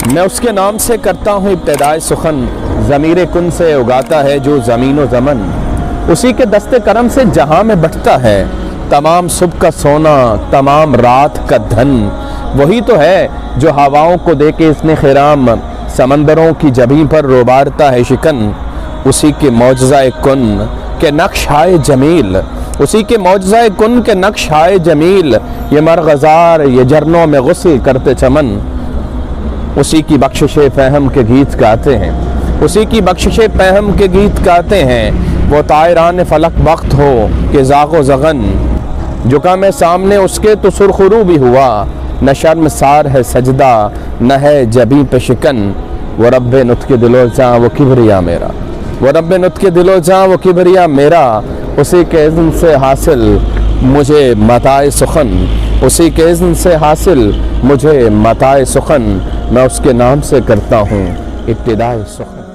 मैं उसके नाम से करता हूँ इब्तिदाए सुखन, ज़मीर कुन से उगाता है जो ज़मीन व ज़मन। उसी के दस्ते करम से जहाँ में बटता है तमाम सुबह का सोना, तमाम रात का धन। वही तो है जो हवाओं को दे के इसने खिराम, समंदरों की जबीं पर रोबारता है शिकन। उसी के मौजज़ाए कुन के नक्श हाय जमील, उसी के मौजज़ाए कुन के नक्श हाय जमील। ये मरग़ज़ार ये झरनों में गुस्ल करते चमन। उसी की बख्शिशे फ़हम के गीत गाते हैं, उसी की बख्शिशे फ़हम के गीत गाते हैं। वो तायरान फलक वक्त हो कि ज़ाग़ो ज़ग़न, झुका मैं सामने उसके तो सुरखरू भी हुआ। न शर्मसार है सजदा न है जबीं पे शिकन। वो रब्बे नुत्क़े दिलो जां वो किबरिया मेरा, वो रब्बे नुत्क़े दिलो जां वो किबरिया मेरा। उसी के इज़्न से हासिल मुझे मताए सुखन, उसी के इज़्न से हासिल मुझे मताए सुखन। मैं उसके नाम से करता हूँ इब्तिदाए सुखन।